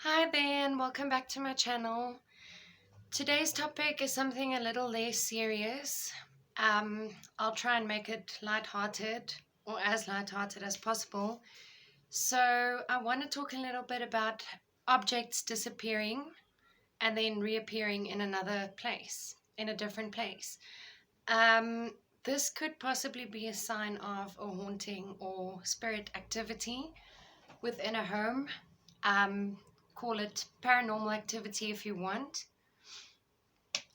Hi there, and welcome back to my channel. Today's topic is something a little less serious. I'll try and make it lighthearted, or as lighthearted as possible. So I want to talk a little bit about objects disappearing and then reappearing in another place, in a different place. Um, this could possibly be a sign of a haunting or spirit activity within a home. Um, Call it paranormal activity if you want.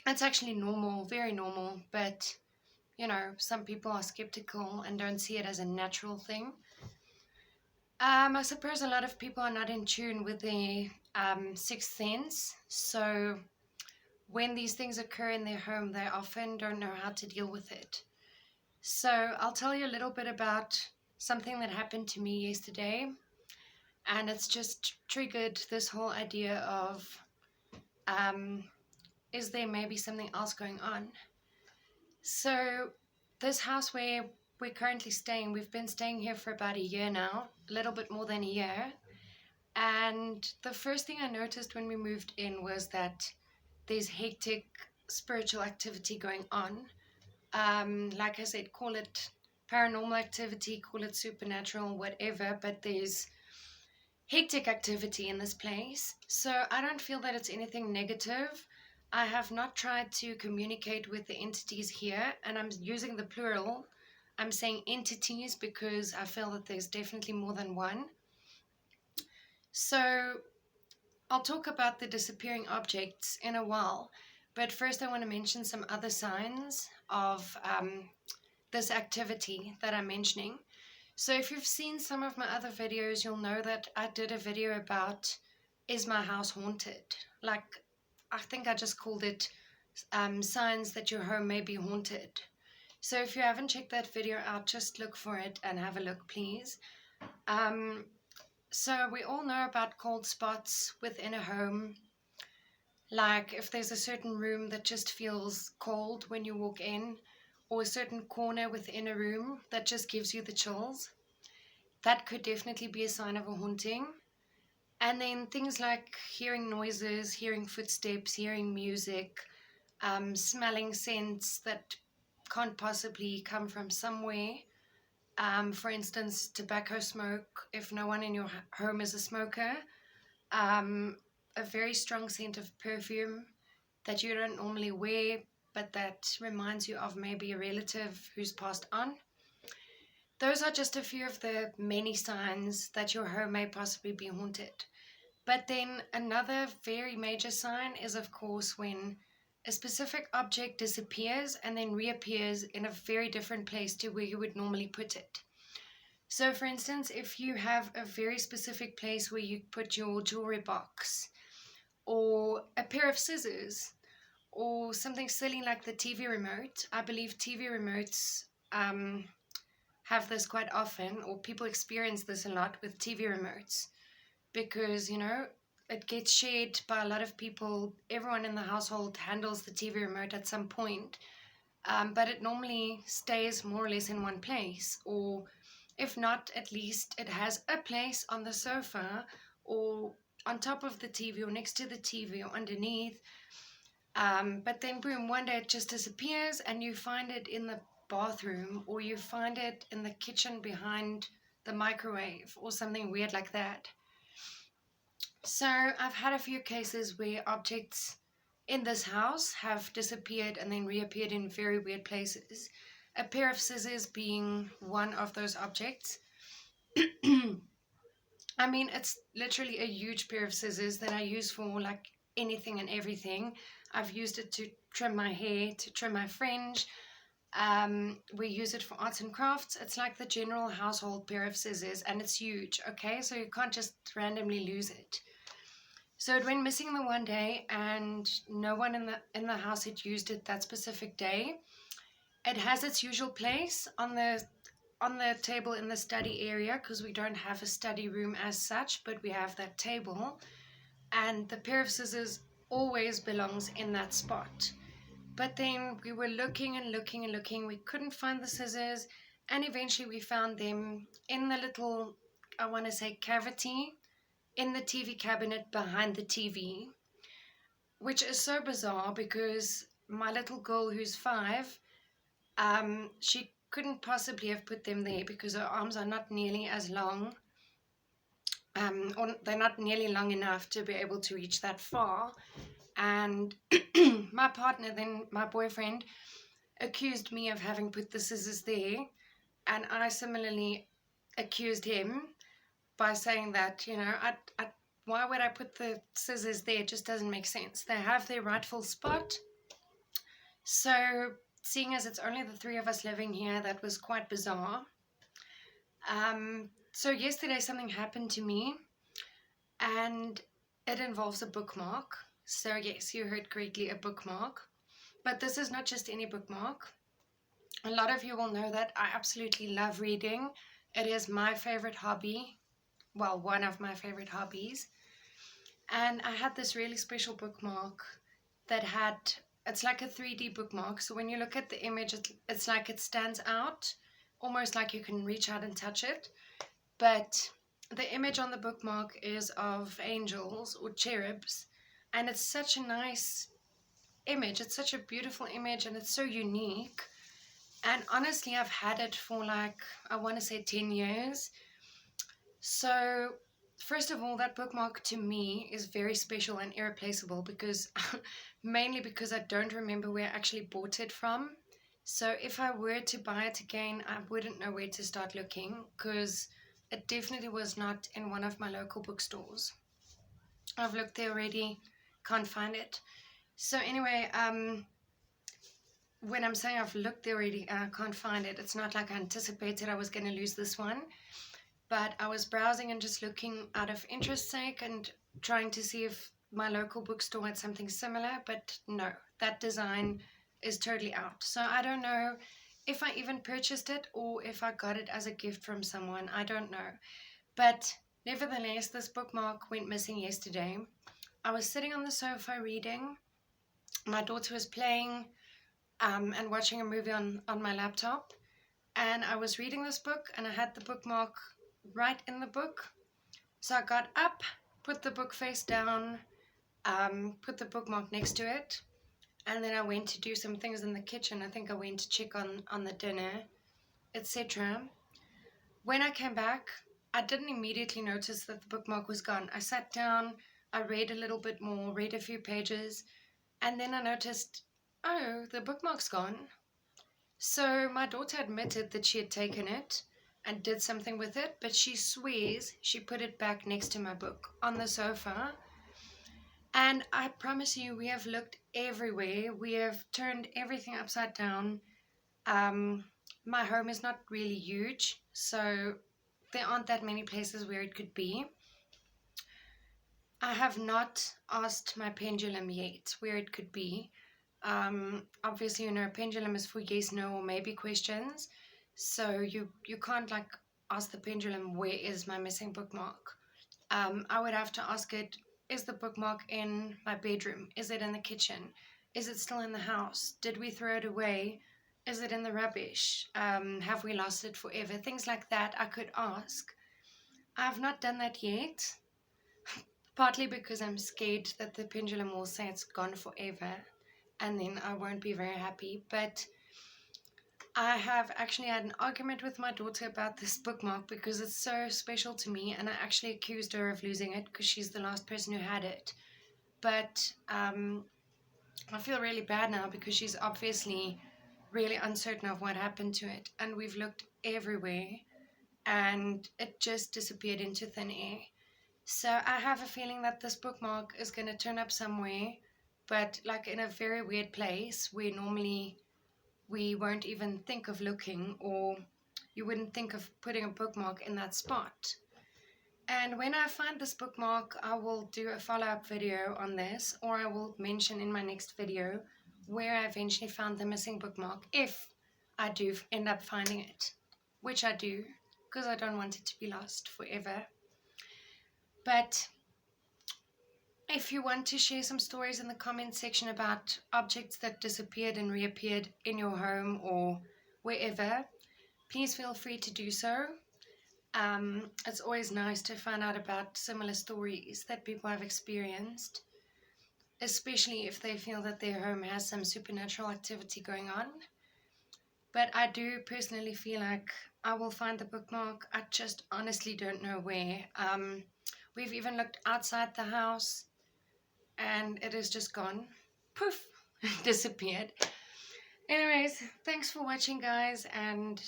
It's actually normal, very normal, but some people are skeptical and don't see it as a natural thing. I suppose a lot of people are not in tune with their sixth sense, so when these things occur in their home, they often don't know how to deal with it. So I'll tell you a little bit about something that happened to me yesterday, and it's just triggered this whole idea of um, is there maybe something else going on? So, this house where we're currently staying, we've been staying here for about a year now, a little bit more than a year. And the first thing I noticed when we moved in was that there's hectic spiritual activity going on. Like I said, call it paranormal activity, call it supernatural, whatever, but there's hectic activity in this place. So I don't feel that it's anything negative. I have not tried to communicate with the entities here, and I'm using the plural. I'm saying entities because I feel that there's definitely more than one. So I'll talk about the disappearing objects in a while, but first I want to mention some other signs of this activity that I'm mentioning. So if you've seen some of my other videos, you'll know that I did a video about, is my house haunted? Like, I think I just called it signs that your home may be haunted. So if you haven't checked that video out, just look for it and have a look, please. Um, so we all know about cold spots within a home. Like if there's a certain room that just feels cold when you walk in, or a certain corner within a room that just gives you the chills, that could definitely be a sign of a haunting. And then things like hearing noises, hearing footsteps, hearing music, smelling scents that can't possibly come from somewhere. For instance, tobacco smoke, if no one in your home is a smoker. A very strong scent of perfume that you don't normally wear, but that reminds you of maybe a relative who's passed on. Those are just a few of the many signs that your home may possibly be haunted. But then another very major sign is, of course, when a specific object disappears and then reappears in a very different place to where you would normally put it. So, for instance, if you have a very specific place where you put your jewelry box, or a pair of scissors, or something silly like the TV remote, I believe TV remotes have this quite often, or people experience this a lot with TV remotes, because it gets shared by a lot of people. Everyone in the household handles the TV remote at some point, but it normally stays more or less in one place, or if not, at least it has a place on the sofa, or on top of the TV, or next to the TV, or underneath. But then, boom, one day it just disappears, and you find it in the bathroom, or you find it in the kitchen behind the microwave, or something weird like that. So, I've had a few cases where objects in this house have disappeared and then reappeared in very weird places. A pair of scissors being one of those objects. I mean, it's literally a huge pair of scissors that I use for like anything and everything. I've used it to trim my hair, to trim my fringe. We use it for arts and crafts. It's like the general household pair of scissors, and it's huge, okay? So you can't just randomly lose it. So it went missing the one day, and no one in the house had used it that specific day. It has its usual place on the table in the study area, because we don't have a study room as such, but we have that table, and the pair of scissors always belongs in that spot. But then we were looking and looking and looking, we couldn't find the scissors, and eventually we found them in the little, I want to say, cavity in the TV cabinet behind the TV, which is so bizarre because my little girl who's 5, she couldn't possibly have put them there because her arms are not nearly as long, or they're not nearly long enough to be able to reach that far. And my partner, then my boyfriend, accused me of having put the scissors there, and I similarly accused him by saying that, why would I put the scissors there? It just doesn't make sense. They have their rightful spot. So, seeing as it's only the 3 of us living here, that was quite bizarre. So yesterday something happened to me, and it involves a bookmark. So yes, you heard correctly, a bookmark. But this is not just any bookmark. A lot of you will know that I absolutely love reading. It is my favorite hobby. Well, one of my favorite hobbies. And I had this really special bookmark that it's like a 3D bookmark. So when you look at the image, it's like it stands out, almost like you can reach out and touch it. But the image on the bookmark is of angels or cherubs. And it's such a nice image. It's such a beautiful image, and it's so unique. And honestly, I've had it for I want to say 10 years. So, first of all, that bookmark to me is very special and irreplaceable because, mainly because I don't remember where I actually bought it from. So if I were to buy it again, I wouldn't know where to start looking because it definitely was not in one of my local bookstores. I've looked there already, can't find it. So anyway, when I'm saying I've looked there already and I can't find it, it's not like I anticipated I was going to lose this one. But I was browsing and just looking out of interest's sake and trying to see if my local bookstore had something similar. But no, that design is totally out. So I don't know if I even purchased it or if I got it as a gift from someone. I don't know. But nevertheless, this bookmark went missing yesterday. I was sitting on the sofa reading. My daughter was playing and watching a movie on my laptop. And I was reading this book and I had the bookmark right in the book. So I got up, put the book face down, put the bookmark next to it, and then I went to do some things in the kitchen. I think I went to check on the dinner, etc. When I came back, I didn't immediately notice that the bookmark was gone. I sat down, I read a little bit more, read a few pages, and then I noticed, oh, the bookmark's gone. So my daughter admitted that she had taken it and did something with it, but she swears she put it back next to my book on the sofa. And I promise you, we have looked everywhere. We have turned everything upside down. My home is not really huge, so there aren't that many places where it could be. I have not asked my pendulum yet where it could be. Obviously, a pendulum is for yes, no, or maybe questions. So you can't ask the pendulum, where is my missing bookmark? I would have to ask it, is the bookmark in my bedroom? Is it in the kitchen? Is it still in the house? Did we throw it away? Is it in the rubbish? Have we lost it forever? Things like that I could ask. I've not done that yet, partly because I'm scared that the pendulum will say it's gone forever and then I won't be very happy. But I have actually had an argument with my daughter about this bookmark because it's so special to me, and I actually accused her of losing it because she's the last person who had it. But I feel really bad now because she's obviously really uncertain of what happened to it, and we've looked everywhere and it just disappeared into thin air. So I have a feeling that this bookmark is going to turn up somewhere, but in a very weird place where normally we won't even think of looking, or you wouldn't think of putting a bookmark in that spot. And when I find this bookmark, I will do a follow-up video on this, or I will mention in my next video where I eventually found the missing bookmark, if I do end up finding it, which I do, because I don't want it to be lost forever. But if you want to share some stories in the comment section about objects that disappeared and reappeared in your home or wherever, please feel free to do so. It's always nice to find out about similar stories that people have experienced, especially if they feel that their home has some supernatural activity going on. But I do personally feel like I will find the bookmark. I just honestly don't know where. We've even looked outside the house and it is just gone. Poof, disappeared. Anyways, thanks for watching, guys, and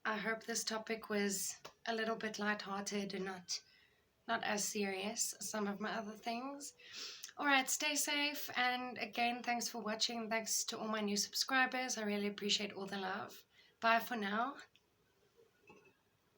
I hope this topic was a little bit lighthearted and not as serious as some of my other things. Alright, stay safe, and again, thanks for watching. Thanks to all my new subscribers. I really appreciate all the love. Bye for now.